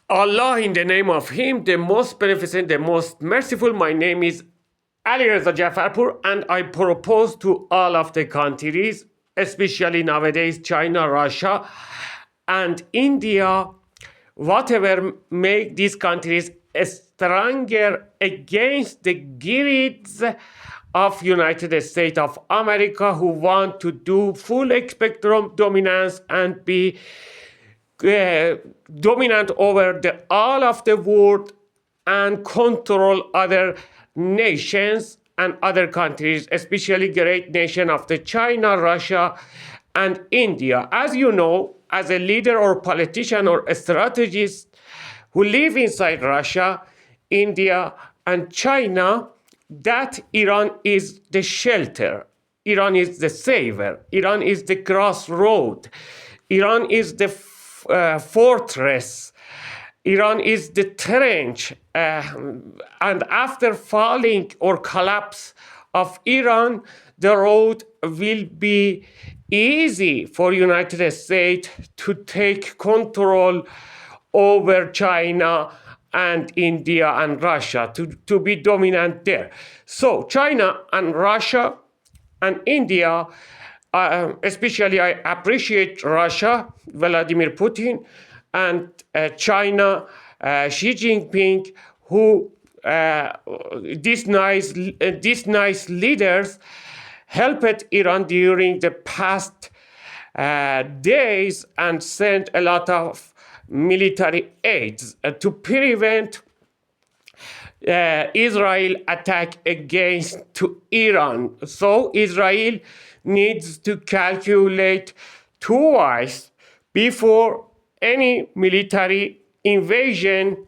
Allah, in the name of Him, the most beneficent, the most merciful. My name is Ali Reza Jafarpur, and I propose to all of the countries, especially nowadays China, Russia, and India, whatever make these countries stronger against the greeds of United States of America, who want to do full spectrum dominance and be dominant over the all of the world and control other nations and other countries, especially great nation of the China, Russia, and India. As you know, as a leader or politician or a strategist who live inside Russia, India, and China, that Iran is the shelter. Iran is the savior. Iran is the crossroad. Iran is the fortress. Iran is the trench. And after falling or collapse of Iran, the road will be easy for United States to take control over China and India and Russia, to be dominant there. So China and Russia and India, especially I appreciate Russia, Vladimir Putin, and China, Xi Jinping, who these nice leaders helped Iran during the past days and sent a lot of military aids to prevent Israel attack against to Iran. So Israel needs to calculate twice before any military invasion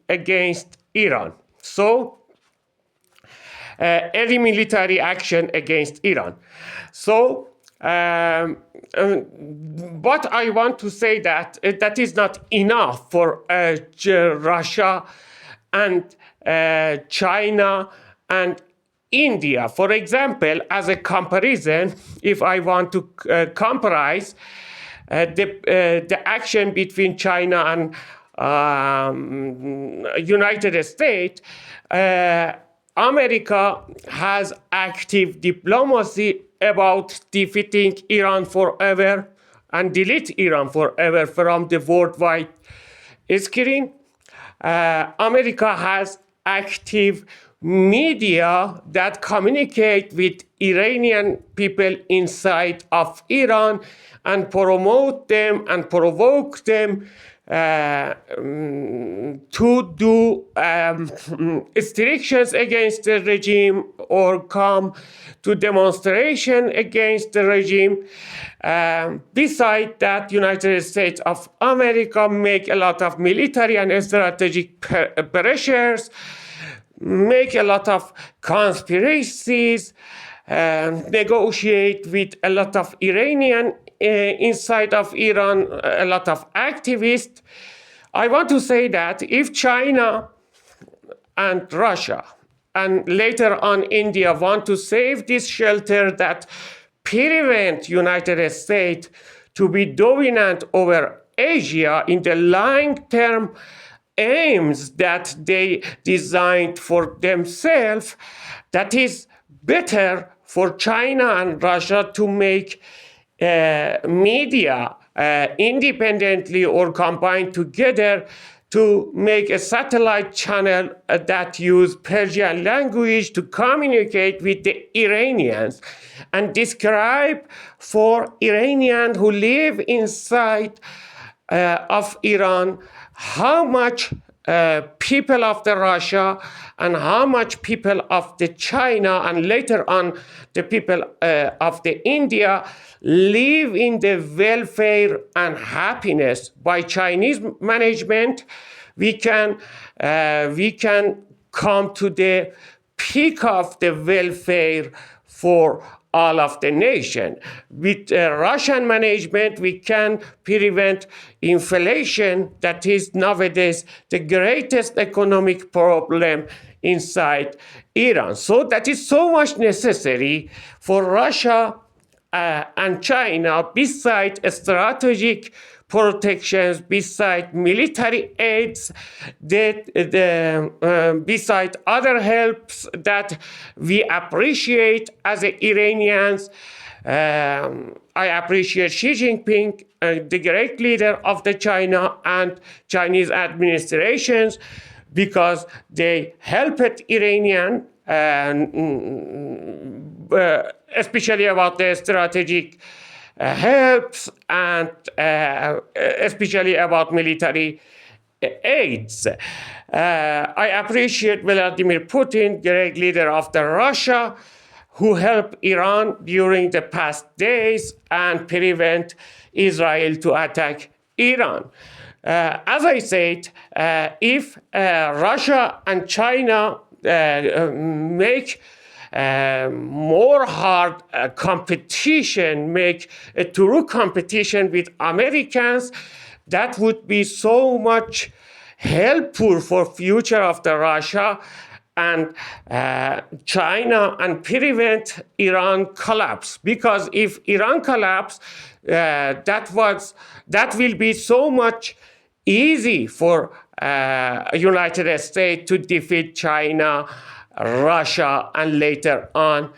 against Iran. So any military action against Iran. So but I want to say that that is not enough for Russia and China and India. For example, as a comparison, if I want to compare the action between China and United States, America has active diplomacy about defeating Iran forever and delete Iran forever from the worldwide screen. America has active media that communicate with Iranian people inside of Iran and promote them and provoke them to do restrictions against the regime or come to demonstration against the regime. Besides that, United States of America make a lot of military and strategic pressures, make a lot of conspiracies, negotiate with a lot of Iranian inside of Iran, a lot of activists. I want to say that if China and Russia and later on India want to save this shelter that prevent United States to be dominant over Asia in the long-term aims that they designed for themselves, that is better for China and Russia to make media independently or combined together to make a satellite channel that use Persian language to communicate with the Iranians and describe for Iranians who live inside of Iran how much people of the Russia and how much people of the China and later on the people of the India live in the welfare and happiness. By Chinese management, we can come to the peak of the welfare for all of the nation. With Russian management, we can prevent inflation that is nowadays the greatest economic problem inside Iran. So that is so much necessary for Russia and China, besides strategic protections, beside military aids, beside other helps that we appreciate as Iranians. I appreciate Xi Jinping, the great leader of the China and Chinese administrations, because they helped Iranian, especially about the strategic helps and especially about military aids. I appreciate Vladimir Putin, great leader of the Russia, who helped Iran during the past days and prevent Israel to attack Iran. As I said, if Russia and China make more hard competition, make a true competition with Americans, that would be so much helpful for future of the Russia and China and prevent Iran collapse. Because if Iran collapse, that will be so much easy for United States to defeat China, Russia, and later on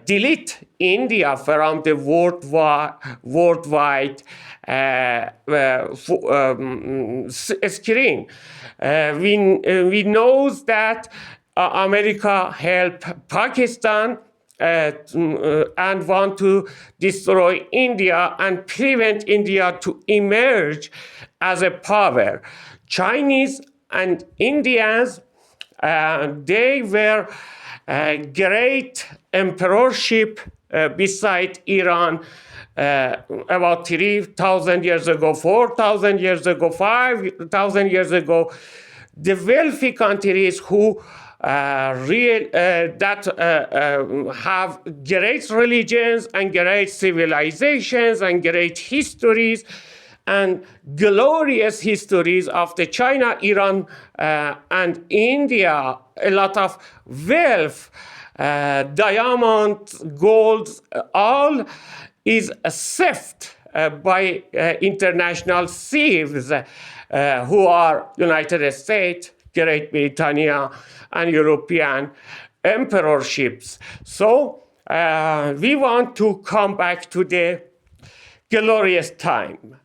delete India from the worldwide screen. We know that America helped Pakistan and want to destroy India and prevent India to emerge as a power. Chinese and Indians, they were great emperorship beside Iran about 3,000 years ago, 4,000 years ago, 5,000 years ago. The wealthy countries who have great religions and great civilizations and great histories and glorious histories of the China, Iran, and India, a lot of wealth, diamonds, golds, all is theft by international thieves who are United States, Great Britannia, and European emperorships. So we want to come back to the glorious time.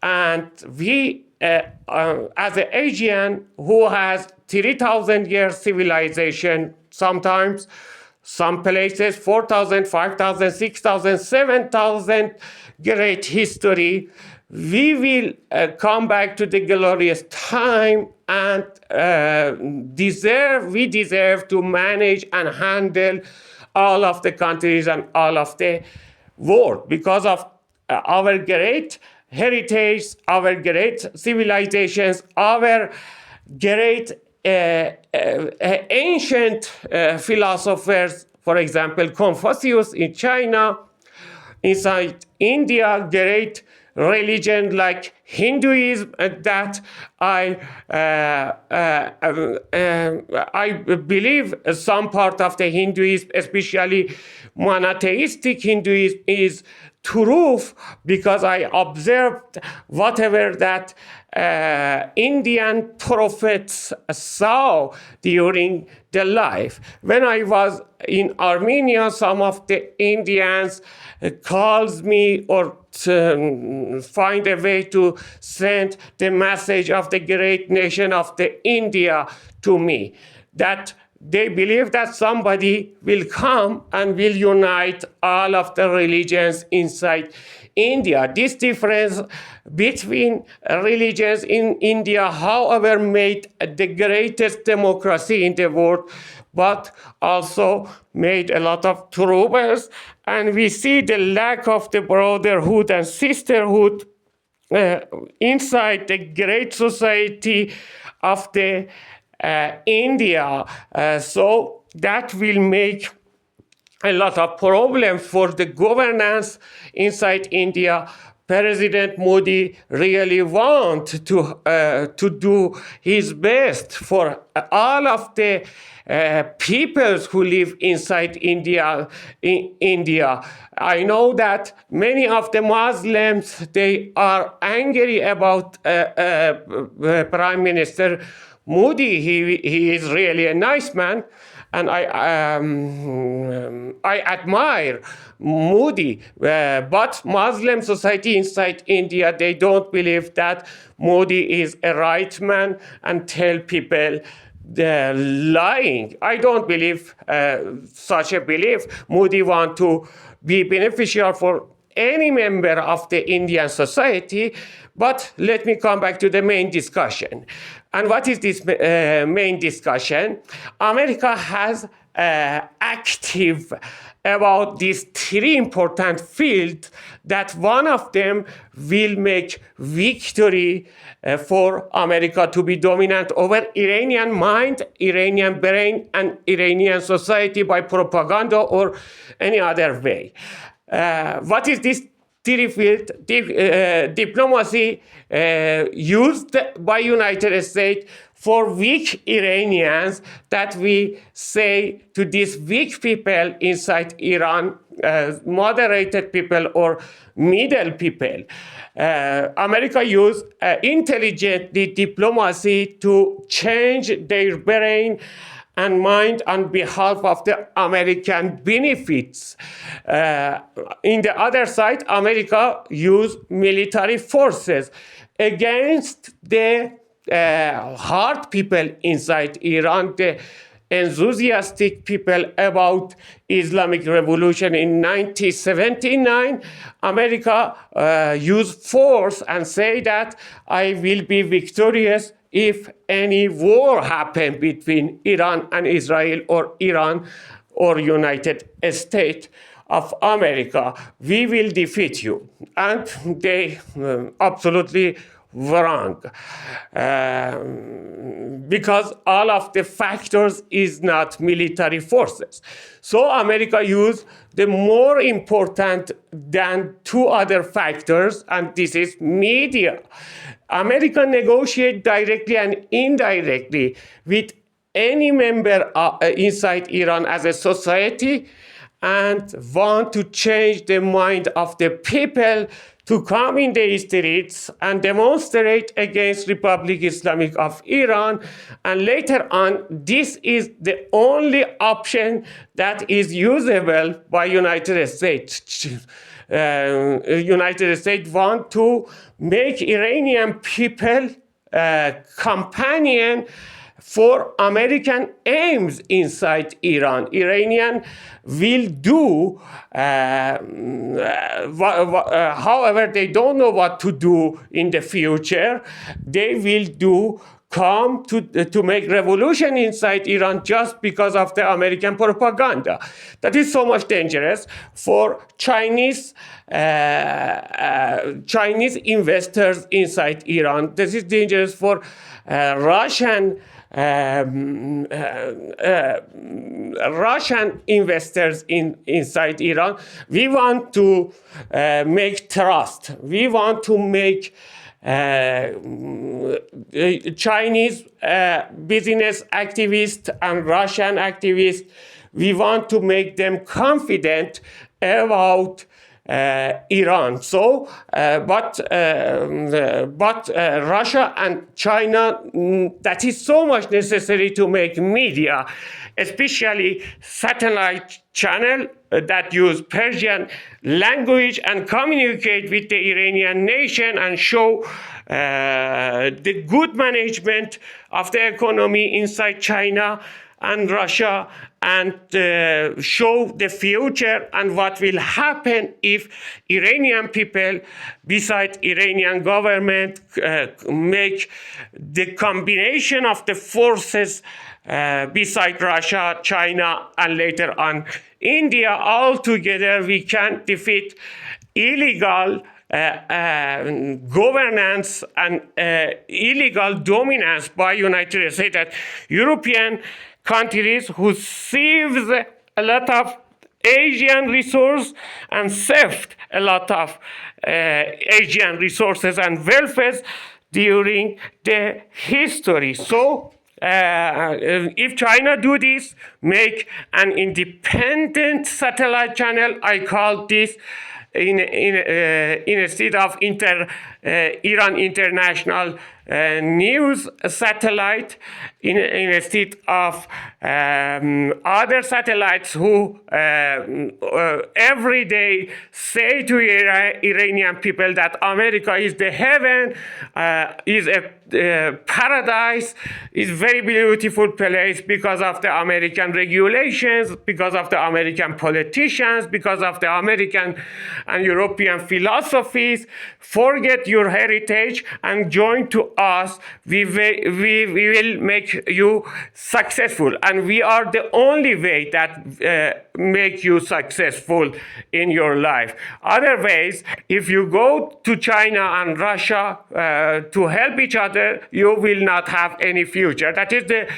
And we, as an Asian who has 3,000 years civilization, sometimes, some places 4,000, 5,000, 6,000, 7,000 great history, we will come back to the glorious time and we deserve to manage and handle all of the countries and all of the world because of our great heritage, our great civilizations, our great ancient philosophers, for example, Confucius in China, inside India, great religion like Hinduism that I believe some part of the Hinduism, especially monotheistic Hinduism, is truth because I observed whatever that Indian prophets saw during their life. When I was in Armenia, some of the Indians calls me or find a way to send the message of the great nation of the India to me, that they believe that somebody will come and will unite all of the religions inside India. This difference between religions in India, however, made the greatest democracy in the world, but also made a lot of troubles. And we see the lack of the brotherhood and sisterhood inside the great society of the India. So that will make a lot of problems for the governance inside India. President Modi really want to do his best for all of the peoples who live inside India. In India, I know that many of the Muslims, they are angry about Prime Minister Modi. He is really a nice man, and I admire Modi, but Muslim society inside India, they don't believe that Modi is a right man and tell people they're lying. I don't believe such a belief. Modi want to be beneficial for any member of the Indian society. But let me come back to the main discussion. And what is this main discussion? America has active about these three important fields, that one of them will make victory for America to be dominant over Iranian mind, Iranian brain, and Iranian society by propaganda or any other way. What is this three field? Diplomacy used by United States for weak Iranians, that we say to these weak people inside Iran, moderated people or middle people. America used intelligently diplomacy to change their brain and mind on behalf of the American benefits. In the other side, America used military forces against the hard people inside Iran, the enthusiastic people about Islamic Revolution in 1979. America used force and say that I will be victorious if any war happen between Iran and Israel, or Iran or United States of America. We will defeat you. And they absolutely wrong, because all of the factors is not military forces. So America used the more important than two other factors, and this is media. America negotiate directly and indirectly with any member inside Iran as a society, and want to change the mind of the people to come in the streets and demonstrate against Republic Islamic of Iran. And later on, this is the only option that is usable by United States. United States want to make Iranian people companion for American aims inside Iran. Iranian will do, however, they don't know what to do in the future. They will do come to make revolution inside Iran just because of the American propaganda. That is so much dangerous for Chinese investors inside Iran. This is dangerous for Russian investors inside Iran. We want to make trust. We want to make Chinese business activists and Russian activists, we want to make them confident about Iran. So, but Russia and China, that is so much necessary to make media, especially satellite channel that use Persian language and communicate with the Iranian nation and show the good management of the economy inside China and Russia, and show the future and what will happen if Iranian people, besides Iranian government, make the combination of the forces beside Russia, China, and later on India. All together, we can defeat illegal governance and illegal dominance by United States, that European countries who seize a lot of Asian resource and saved a lot of Asian resources and welfare during the history. So if China do this, make an independent satellite channel, I call this instead of Iran International News satellite, instead of other satellites who every day say to Iranian people that America is the heaven, is a paradise, is very beautiful place because of the American regulations, because of the American politicians, because of the American and European philosophies. Forget your heritage and join to us. We will make you successful, and we are the only way that make you successful in your life. Other ways, if you go to China and Russia to help each other, you will not have any future. That is the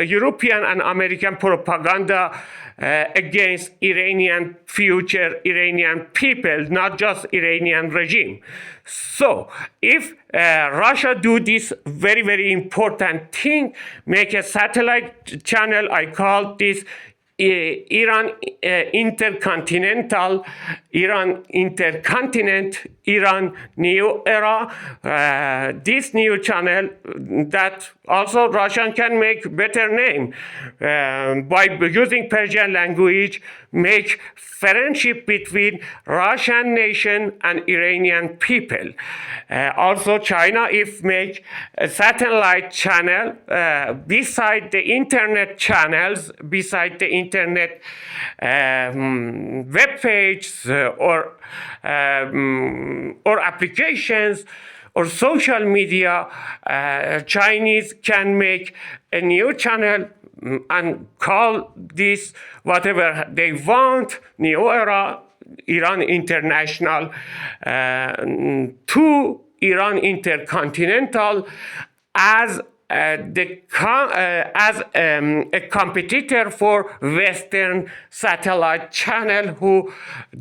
European and American propaganda against Iranian future, Iranian people, not just Iranian regime. So if Russia do this very, very important thing, make a satellite channel, I call this Iran Intercontinental, Iran Intercontinent, Iran New Era, this new channel that also Russian can make better name by using Persian language, make friendship between Russian nation and Iranian people. Also China, if make a satellite channel beside the internet channels, beside the internet web pages or applications or social media, Chinese can make a new channel and call this whatever they want, New Era, Iran International, to Iran Intercontinental as a competitor for Western satellite channel who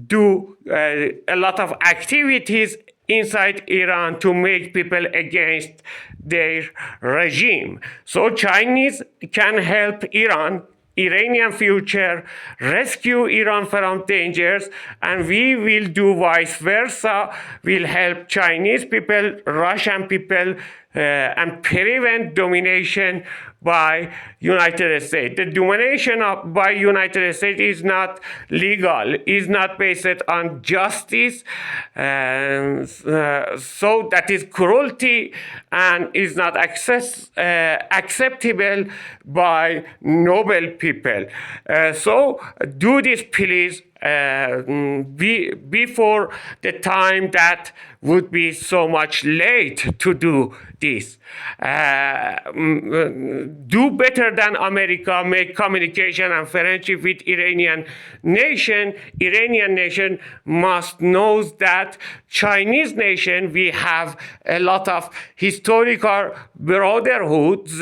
do a lot of activities inside Iran to make people against their regime. So Chinese can help Iran, Iranian future, rescue Iran from dangers, and we will do vice versa. We'll help Chinese people, Russian people, and prevent domination by United States. The domination by United States is not legal, is not based on justice, so that is cruelty and is not acceptable by noble people. So do this, please, before the time that would be so much late to do this. Do better than America, make communication and friendship with Iranian nation. Iranian nation must know that Chinese nation, we have a lot of historical brotherhoods,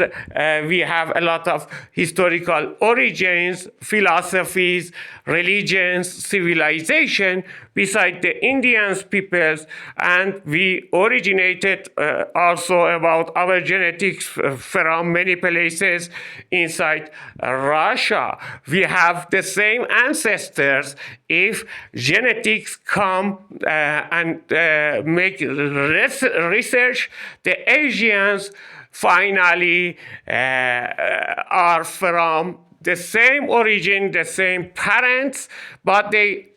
we have a lot of historical origins, philosophies, religions, civilization, beside the Indians peoples, and we originated also about our genetics from many places inside Russia. We have the same ancestors. If genetics come and make research, the Asians finally are from the same origin, the same parents, but they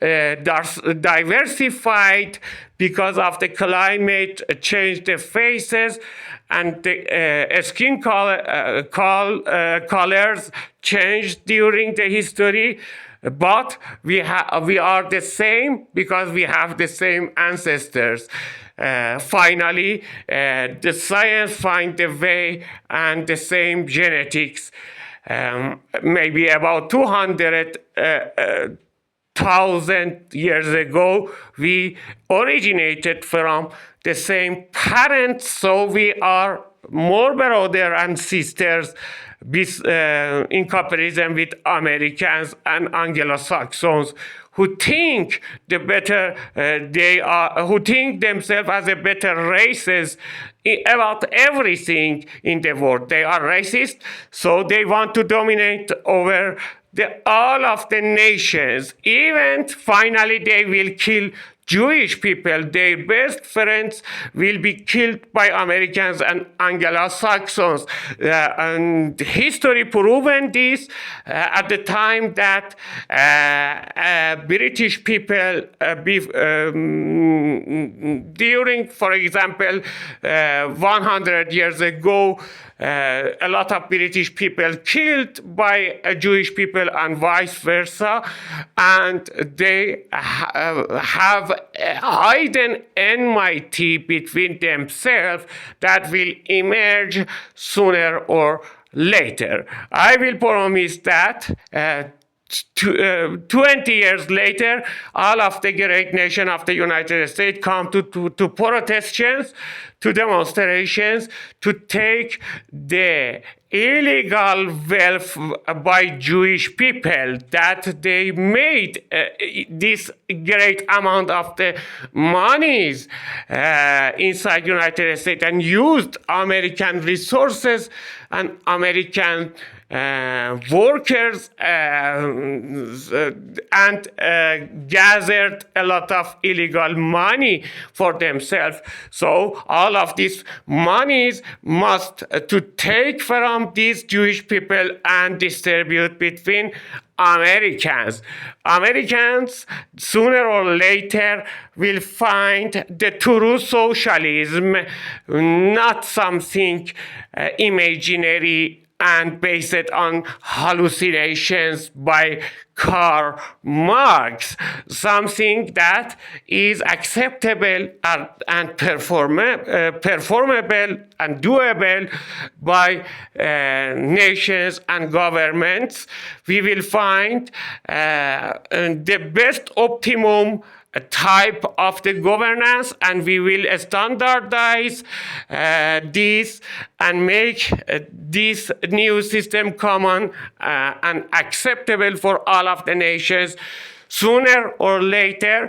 diversified because of the climate change, the faces, and the skin colors changed during the history. But we are the same because we have the same ancestors. Finally, the science find the way and the same genetics. Maybe about 200,000 years ago, we originated from the same parents, so we are more brother and sisters in comparison with Americans and Anglo-Saxons, who think who think themselves as a better races about everything in the world. They are racist, so they want to dominate over all of the nations. Even finally, they will kill Jewish people. Their best friends will be killed by Americans and Anglo-Saxons. And history proven this at the time that British people, during, for example, 100 years ago, a lot of British people killed by Jewish people and vice versa, and they have a hidden enmity between themselves that will emerge sooner or later. I will promise that 20 years later, all of the great nation of the United States come to protestations, to demonstrations, to take the illegal wealth by Jewish people that they made this great amount of the monies inside United States and used American resources and American workers and gathered a lot of illegal money for themselves. So all of these monies must to take from these Jewish people and distribute between Americans. Americans sooner or later will find the true socialism, not something imaginary and based on hallucinations by Karl Marx, something that is acceptable and performable and doable by nations and governments. We will find the best optimum type of the governance, and we will standardize this and make this new system common and acceptable for all of the nations. Sooner or later,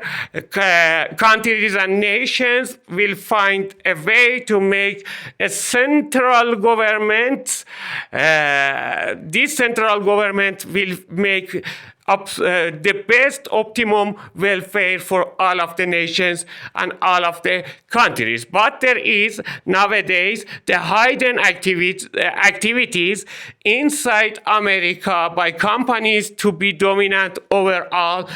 countries and nations will find a way to make a central government. This central government will make the best optimum welfare for all of the nations and all of the countries. But there is nowadays the hidden activities inside America by companies to be dominant overall.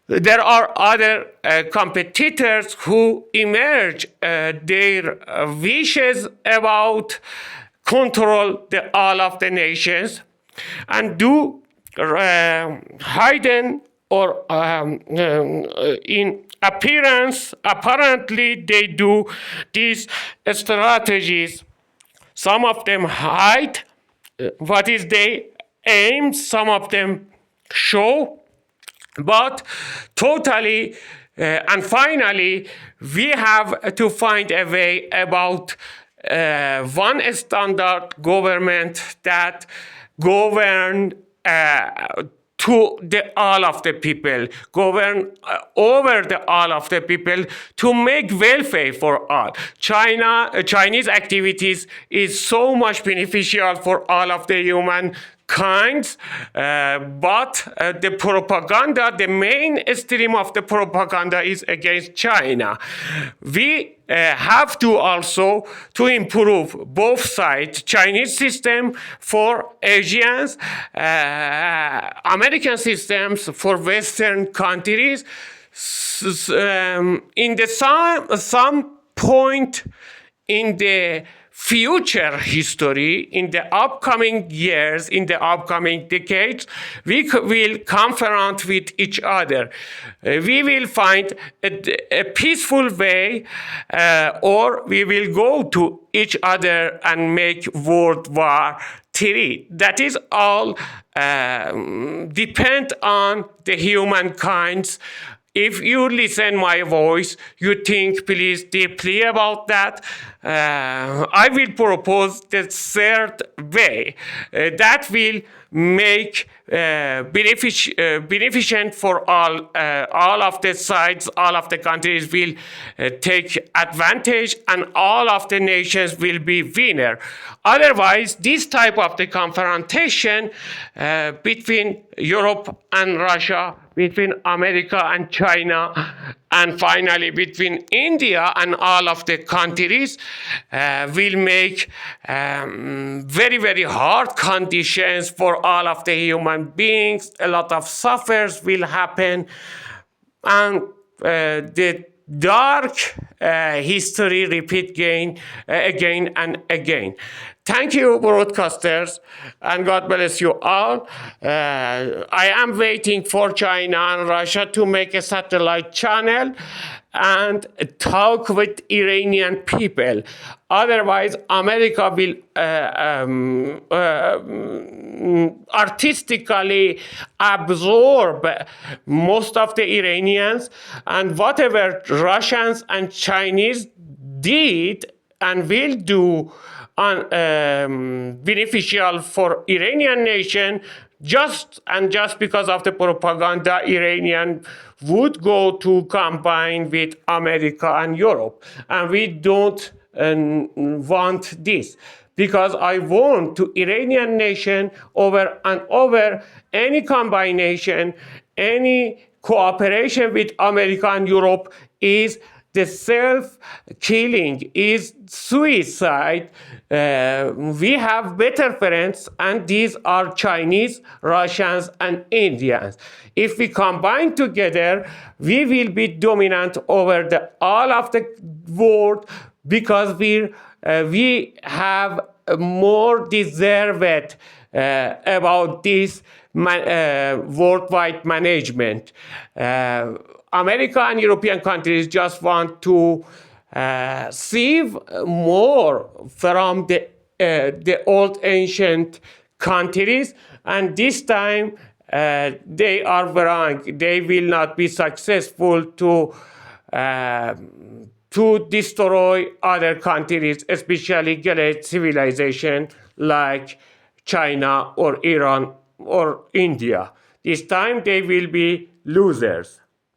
There are other competitors who emerge their wishes about control all of the nations and do hidden or in appearance, apparently they do these strategies. Some of them hide what is their aim, some of them show, but totally and finally we have to find a way about one standard government that govern to all of the people, govern over all of the people to make welfare for all. Chinese activities is so much beneficial for all of the human kinds, but the propaganda, the main stream of the propaganda is against China. We have to also to improve both sides, Chinese system for Asians, American systems for Western countries. In some point in the future history, in the upcoming years, in the upcoming decades, we will confront with each other. We will find a peaceful way, or we will go to each other and make World War III. That is all depend on the humankind's. If you listen my voice, you think please deeply about that. I will propose the third way that will make beneficent for all of the sides, all of the countries will take advantage, and all of the nations will be winner. Otherwise, this type of the confrontation between Europe and Russia, between America and China, and finally between India and all of the countries will make very, very hard conditions for all of the human beings. A lot of suffers will happen, and the dark history repeat again and again. Thank you, broadcasters, and God bless you all. I am waiting for China and Russia to make a satellite channel and talk with Iranian people. Otherwise, America will artistically absorb most of the Iranians, and whatever Russians and Chinese did and will do beneficial for Iranian nation, just because of the propaganda, Iranian would go to combine with America and Europe, and we don't want this, because I want to Iranian nation over and over any combination, any cooperation with America and Europe is the self-killing, is suicide. We have better friends, and these are Chinese, Russians, and Indians. If we combine together, we will be dominant over all of the world, because we have more deserved about this worldwide management. America and European countries just want to save more from the old ancient countries, and this time they are wrong. They will not be successful to destroy other countries, especially great civilization like China or Iran or India. This time they will be losers.